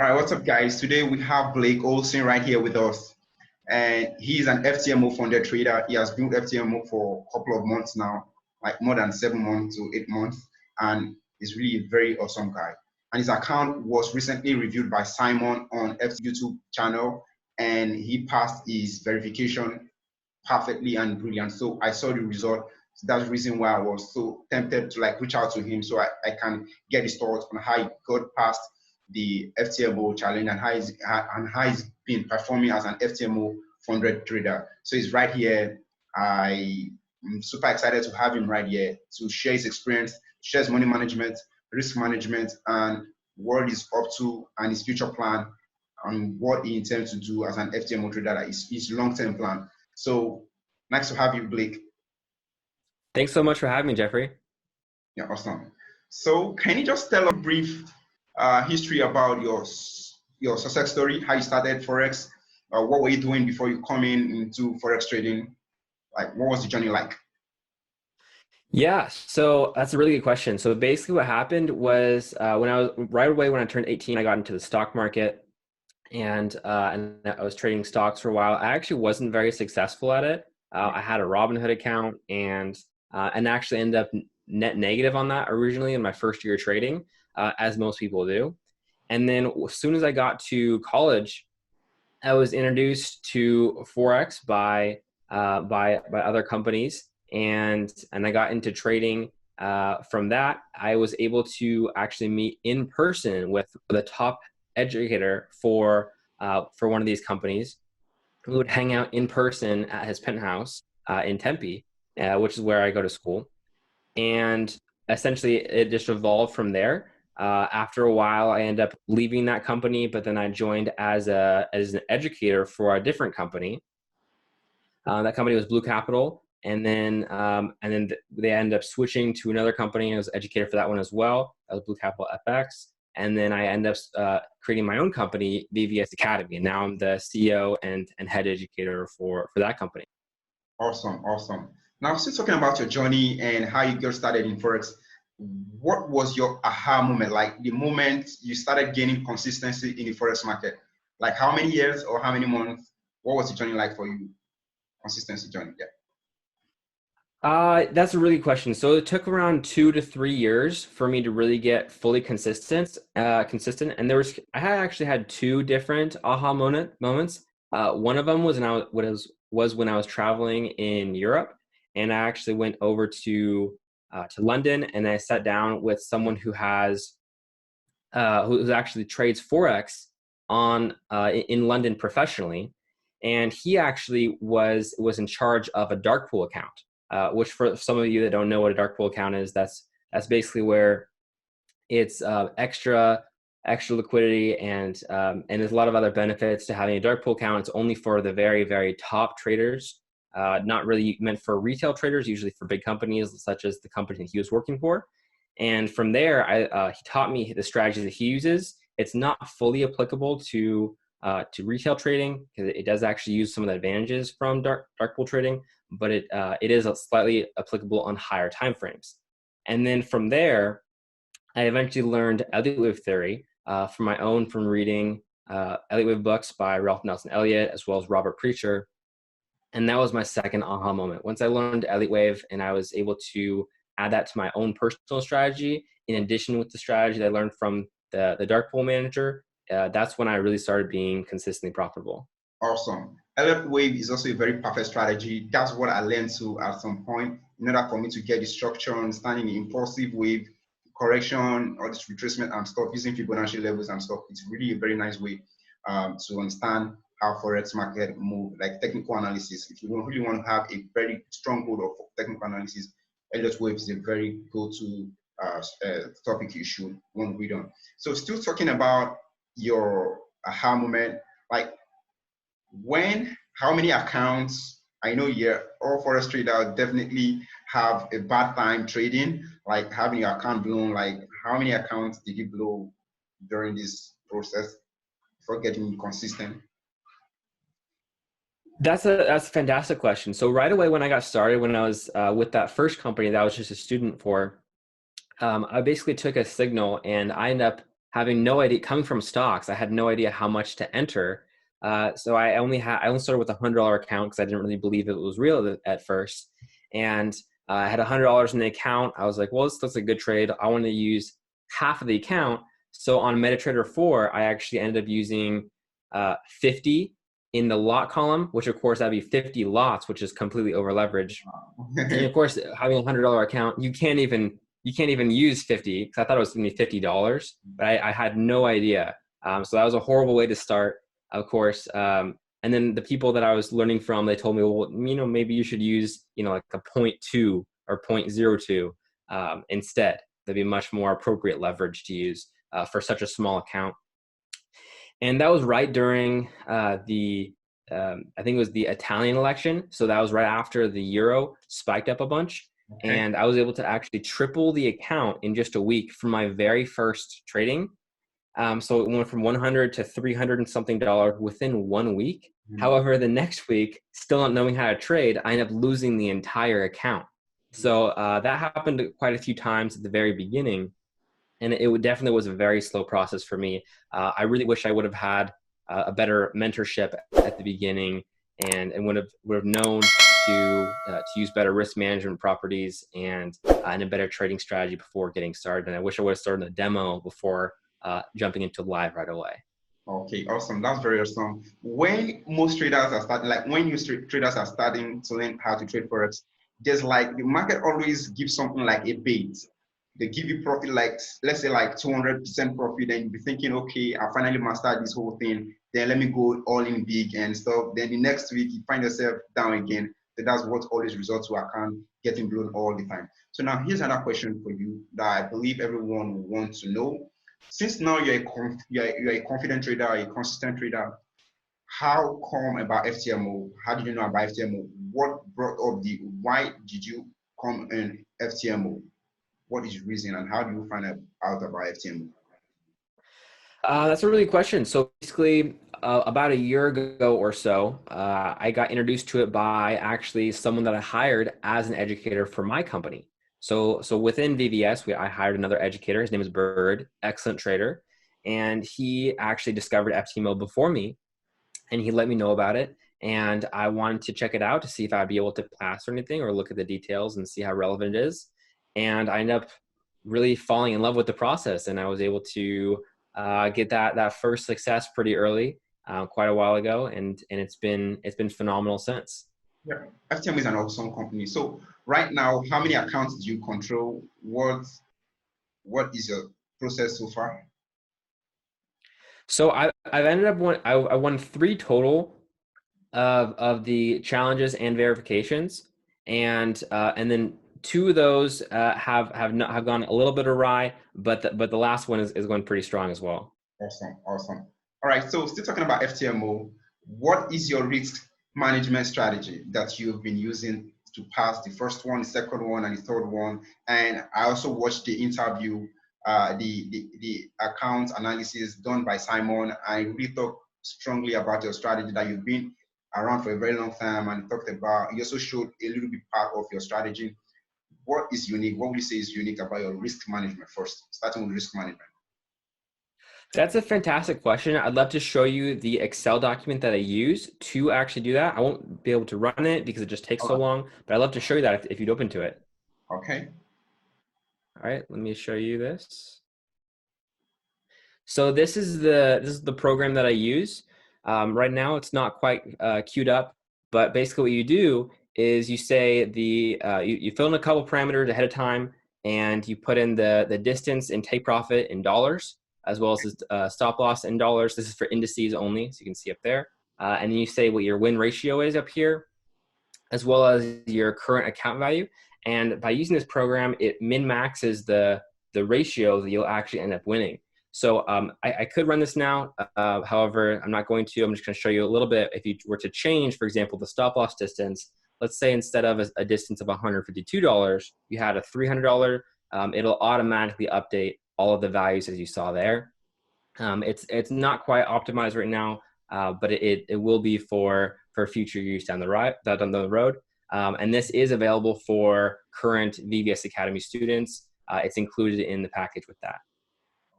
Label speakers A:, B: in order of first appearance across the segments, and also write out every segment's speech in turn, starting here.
A: All right, what's up, guys? Today we have Blake Olson right here with us, and he's an FTMO funded trader. He has built FTMO for a couple of months now, like more than 7 months to 8 months, and he's really a very awesome guy. And his account was recently reviewed by Simon on YouTube channel, and he passed his verification perfectly and brilliant. So I saw the result. So that's the reason why I was so tempted to reach out to him so I can get his thoughts on how he got past the FTMO challenge and how he's been performing as an FTMO funded trader. So he's right here. I'm super excited to have him right here to share his experience, share his money management, risk management, and what he's up to and his future plan and what he intends to do as an FTMO trader, that is his long-term plan. So nice to have you, Blake.
B: Thanks so much for having me, Jeffrey.
A: Yeah, awesome. So can you just tell a brief history about your success story, how you started Forex, what were you doing before you come into Forex trading? Like, what was the journey like?
B: Yeah, so that's a really good question. So basically what happened was right away when I turned 18, I got into the stock market and I was trading stocks for a while. I actually wasn't very successful at it. I had a Robinhood account and actually ended up net negative on that originally in my first year of trading, as most people do. And then as soon as I got to college, I was introduced to Forex by other companies, and I got into trading. From that, I was able to actually meet in person with the top educator for one of these companies. We would hang out in person at his penthouse in Tempe, which is where I go to school. And essentially, it just evolved from there. After a while, I ended up leaving that company, but then I joined as an educator for a different company. That company was Blue Capital, and then they ended up switching to another company. I was educator for that one as well. That was Blue Capital FX. And then I ended up creating my own company, VVS Academy. And now I'm the CEO and head educator for that company.
A: Awesome, awesome. Now, still talking about your journey and how you got started in Forex, what was your aha moment, like the moment you started gaining consistency in the Forex market? Like how many years or how many months? What was the journey like for you? Consistency journey, yeah.
B: That's a really good question. So it took around 2 to 3 years for me to really get fully consistent. And I had actually had two different aha moments. One of them was when I was traveling in Europe, and I actually went over to London, and I sat down with someone who actually trades Forex in London professionally, and he actually was in charge of a dark pool account. Which for some of you that don't know what a dark pool account is, that's basically where it's extra liquidity and there's a lot of other benefits to having a dark pool account. It's only for the very, very top traders, not really meant for retail traders, usually for big companies such as the company that he was working for. And from there, he taught me the strategy that he uses. It's not fully applicable to retail trading because it does actually use some of the advantages from dark pool trading, but it is slightly applicable on higher time frames. And then from there, I eventually learned Elliott wave theory from reading Elliott wave books by Ralph Nelson Elliott as well as Robert Preacher. And that was my second aha moment. Once I learned Elliott wave and I was able to add that to my own personal strategy, in addition with the strategy that I learned from the dark pool manager, that's when I really started being consistently profitable.
A: Awesome. Elliott wave is also a very perfect strategy. That's what I learned to at some point in order for me to get the structure, understanding the impulsive wave, correction, or this retracement and stuff, using Fibonacci levels and stuff. It's really a very nice way to understand how Forex market move, like technical analysis. If you really want to have a very strong hold of technical analysis, Elliott wave is a very go-to topic you should want to read on. So still talking about your aha moment, like how many accounts? I know all Forex traders definitely have a bad time trading, like having your account blown. Like how many accounts did you blow during this process for getting consistent?
B: That's a fantastic question. So right away when I got started, when I was with that first company that I was just a student for, I basically took a signal and I ended up having no idea, coming from stocks, I had no idea how much to enter. So I only started with $100 account because I didn't really believe it was real at first. And I had $100 in the account. I was like, well, this looks like a good trade. I want to use half of the account. So on MetaTrader 4, I actually ended up using 50 in the lot column, which of course that'd be 50 lots, which is completely over leveraged. And of course, having a $100 account, you can't even use 50 because I thought it was going to be $50, but I had no idea. So that was a horrible way to start, of course. And then the people that I was learning from, they told me, well, maybe you should use, like a 0.2 or 0.02 instead. That'd be much more appropriate leverage to use for such a small account. And that was right during I think it was the Italian election. So that was right after the euro spiked up a bunch. Okay. And I was able to actually triple the account in just a week from my very first trading. So it went from 100 to 300 and something dollars within 1 week. Mm-hmm. However, the next week, still not knowing how to trade, I ended up losing the entire account. So that happened quite a few times at the very beginning. And it definitely was a very slow process for me. I really wish I would have had a better mentorship at the beginning and would have known to use better risk management properties and a better trading strategy before getting started. And I wish I would have started a demo before jumping into live right away.
A: Okay, awesome. That's very awesome. When most traders are starting, like when traders are starting to learn how to trade Forex, there's like the market always gives something like a bait. They give you profit, like let's say like 200% profit, and you'll be thinking, okay, I finally mastered this whole thing. Then let me go all in big and stuff. Then the next week you find yourself down again. So that's what always results to account getting blown all the time. So now here's another question for you that I believe everyone wants to know. Since now you're a confident trader, a consistent trader, how come about FTMO? How did you know about FTMO? What brought up why did you come in FTMO? What is the reason and how do you find out about FTMO?
B: That's a really good question. So basically, about a year ago or so, I got introduced to it by actually someone that I hired as an educator for my company. So within VVS, I hired another educator. His name is Bird, excellent trader. And he actually discovered FTMO before me, and he let me know about it. And I wanted to check it out to see if I'd be able to pass or anything or look at the details and see how relevant it is. And I ended up really falling in love with the process. And I was able to get that first success pretty early, quite a while ago. And it's been phenomenal since.
A: Yeah, FTMO is an awesome company. So right now, how many accounts do you control? What is your process so far?
B: So I've ended up I won 3 total of the challenges and verifications, and then 2 of those have gone a little bit awry, but the last one is going pretty strong as well.
A: Awesome. All right, so still talking about FTMO, what is your risk management strategy that you've been using to pass the first one, the second one, and the third one? And I also watched the interview, the account analysis done by Simon. I really thought strongly about your strategy that you've been around for a very long time, and you also showed a little bit part of your strategy. What is unique? What would you say is unique about your risk management first, starting with risk management?
B: That's a fantastic question. I'd love to show you the Excel document that I use to actually do that. I won't be able to run it because it just takes so long, but I'd love to show you that if you'd open to it.
A: Okay.
B: All right, let me show you this. So this is the program that I use. Right now it's not quite queued up, but basically what you do is you say you fill in a couple parameters ahead of time, and you put in the distance and take profit in dollars, as well as stop loss in dollars. This is for indices only, so you can see up there. And then you say what your win ratio is up here, as well as your current account value. And by using this program, it min-maxes the ratio that you'll actually end up winning. So I could run this now. However, I'm not going to. I'm just going to show you a little bit. If you were to change, for example, the stop loss distance, let's say instead of a distance of $152, you had a $300, it'll automatically update all of the values as you saw there. It's not quite optimized right now, but it will be for future use down the road. And this is available for current VVS Academy students. It's included in the package with that.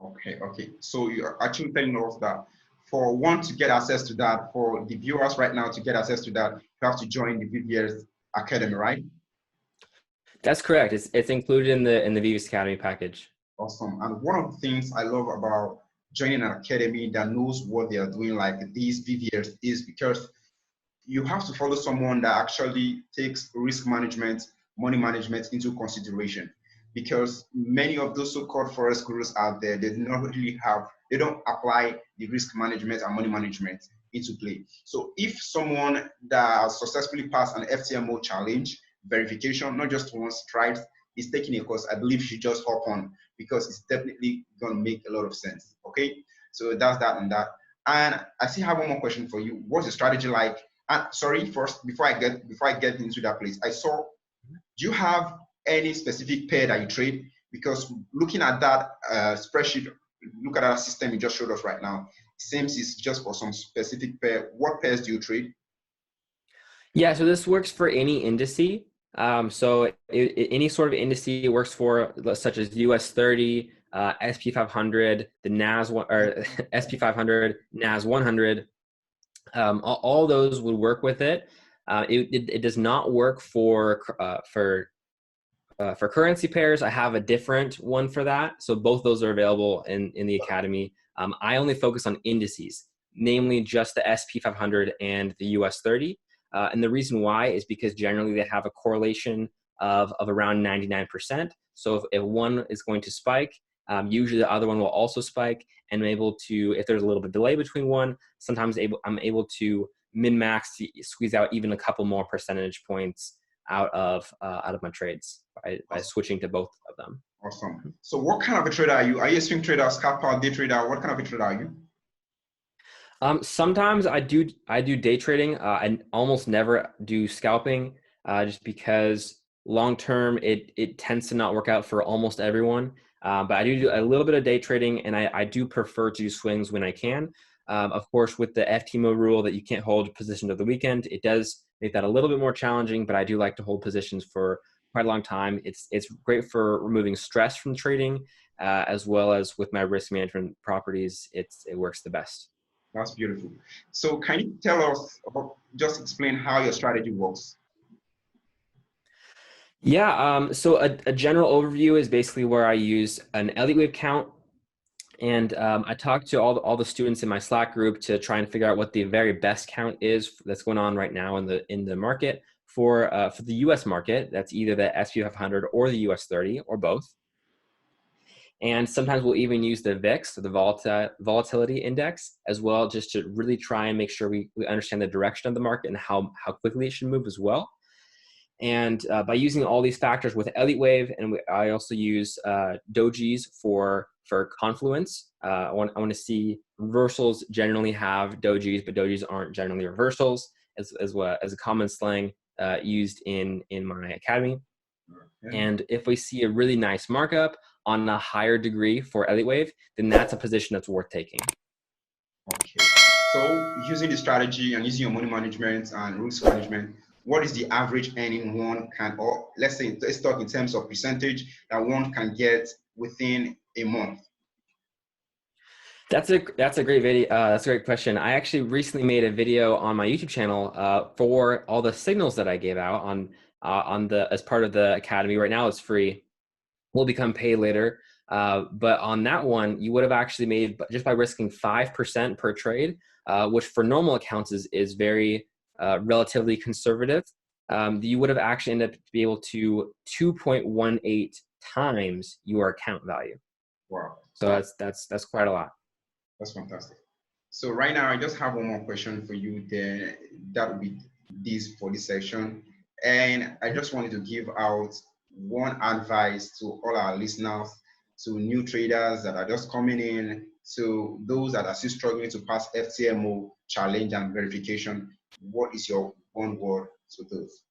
A: Okay, okay. So you're actually telling us that for one to get access to that, for the viewers right now to get access to that, you have to join the VVS Academy, right?
B: That's correct. It's included in the Vivus Academy package.
A: Awesome. And one of the things I love about joining an academy that knows what they are doing, like these VVS, is because you have to follow someone that actually takes risk management, money management into consideration. Because many of those so-called forex gurus out there, they do not really have, they don't apply the risk management and money management into play. So if someone that has successfully passed an FTMO challenge verification, not just once, twice, is taking a course, I believe you should just hop on because it's definitely going to make a lot of sense. Okay, so that's that and that. And I still have one more question for you. What's the strategy like? Sorry, first, before I get into that place, I saw, do you have any specific pair that you trade? Because looking at that spreadsheet, look at that system you just showed us right now, it seems it's just for some specific pair. What pairs do you trade?
B: Yeah, so this works for any indice. Any sort of indice works for, such as US 30, SP 500, the NAS or SP 500, NAS 100. All those would work with it. It does not work for currency pairs. I have a different one for that. So both those are available in the academy. I only focus on indices, namely just the SP 500 and the US 30. And the reason why is because generally they have a correlation of around 99%. So if one is going to spike, usually the other one will also spike, and I'm able to, if there's a little bit of delay between one, sometimes I'm able to min-max, squeeze out even a couple more percentage points out of my trades by switching to both of them.
A: Awesome. So what kind of a trader are you? Are you a swing trader, scalper, day trader? What kind of a trader are you?
B: Sometimes I do day trading. I almost never do scalping, just because long term it tends to not work out for almost everyone. But I do a little bit of day trading, and I do prefer to do swings when I can. Of course, with the FTMO rule that you can't hold positions of the weekend, it does make that a little bit more challenging. But I do like to hold positions for quite a long time. It's great for removing stress from trading, as well as with my risk management properties. It works the best.
A: That's beautiful. So can you tell us, just explain how your strategy works?
B: Yeah, so a general overview is basically where I use an Elliott wave count, and I talk to all the students in my Slack group to try and figure out what the very best count is that's going on right now in the market for the U.S. market. That's either the SP 500 or the US 30 or both. And sometimes we'll even use the VIX, or the volatility index, as well, just to really try and make sure we understand the direction of the market and how quickly it should move as well. And by using all these factors with Elliott wave, and I also use dojis for confluence. I want to see reversals generally have dojis, but dojis aren't generally reversals, as a common slang used in my academy.
A: Okay.
B: And if we see a really nice markup on a higher degree for Elliott wave, then that's a position that's worth taking.
A: Okay. So using the strategy and using your money management and risk management, what is the average earning one can, or let's talk in terms of percentage that one can get within a month?
B: That's a great video. That's a great question. I actually recently made a video on my YouTube channel for all the signals that I gave out on as part of the academy. Right now it's free. Will become paid later. But on that one, you would have actually made, just by risking 5% per trade, which for normal accounts is very relatively conservative. You would have actually ended up to be able to 2.18 times your account value.
A: Wow.
B: So that's quite a lot.
A: That's fantastic. So right now, I just have one more question for you. Then that would be this for this section. And I just wanted to give out one advice to all our listeners, to new traders that are just coming in, to those that are still struggling to pass FTMO challenge and verification. What is your one word to those?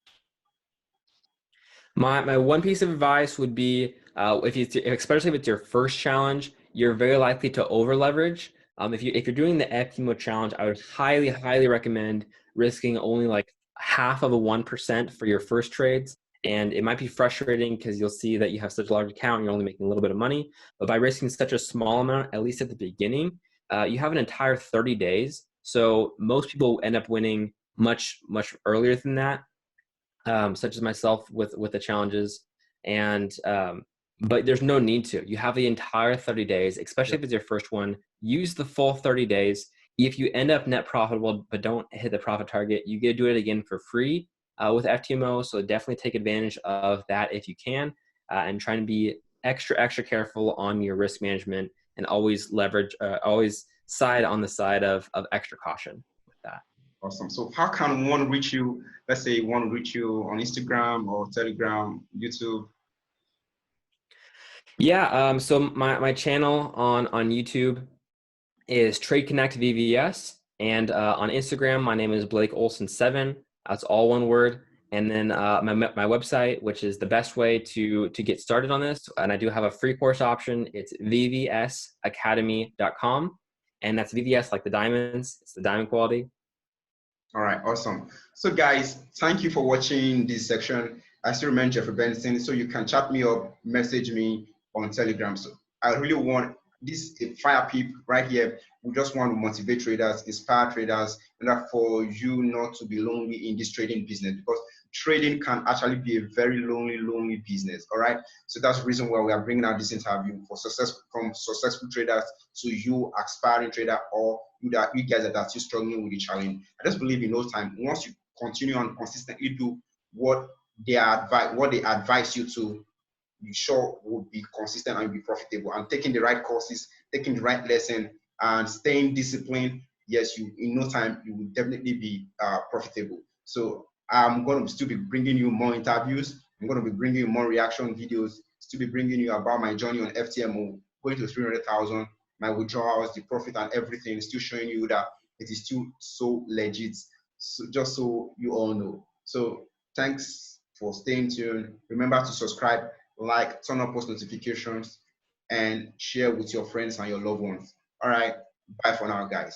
B: My one piece of advice would be, especially if it's your first challenge, you're very likely to over leverage. If you're doing the FTMO challenge, I would highly recommend risking only like half of a 1% for your first trades, And it might be frustrating because you'll see that you have such a large account and you're only making a little bit of money. But by risking such a small amount, at least at the beginning, you have an entire 30 days. So most people end up winning much earlier than that, such as myself with the challenges. And but there's no need to. You have the entire 30 days, especially if it's your first one. Use the full 30 days. If you end up net profitable but don't hit the profit target, you get to do it again for free with FTMO. So definitely take advantage of that if you can, and try and be extra careful on your risk management, and always leverage, always side on the side of extra caution with that.
A: Awesome. So how can one reach you? Let's say one reach you on Instagram or Telegram, YouTube.
B: Yeah. So my channel on YouTube is Trade Connect VVS, and on Instagram, my name is Blake Olson 7. That's all one word. And then my website, which is the best way to get started on this, and I do have a free course option. It's vvsacademy.com, and that's VVS like the diamonds. It's the diamond quality.
A: All right, awesome. So guys, thank you for watching this section. I still remain Jeffrey Benson, so you can chat me up, message me on Telegram. So I really want this fire peep right here. We just want to motivate traders, inspire traders, and that for you not to be lonely in this trading business, because trading can actually be a very lonely business. All right. So that's the reason why we are bringing out this interview from successful traders to you aspiring trader, or you guys that are still struggling with the challenge. I just believe in no time, once you continue and consistently do what they advise you to, you sure will be consistent and be profitable. And taking the right courses, taking the right lesson, and staying disciplined, yes, you in no time you will definitely be profitable. So I'm going to still be bringing you more interviews. I'm going to be bringing you more reaction videos. Still be bringing you about my journey on FTMO, going to 300,000, my withdrawals, the profit, and everything. Still showing you that it is still so legit. So just so you all know. So thanks for staying tuned. Remember to subscribe, like, turn on post notifications, and share with your friends and your loved ones. All right, bye for now, guys.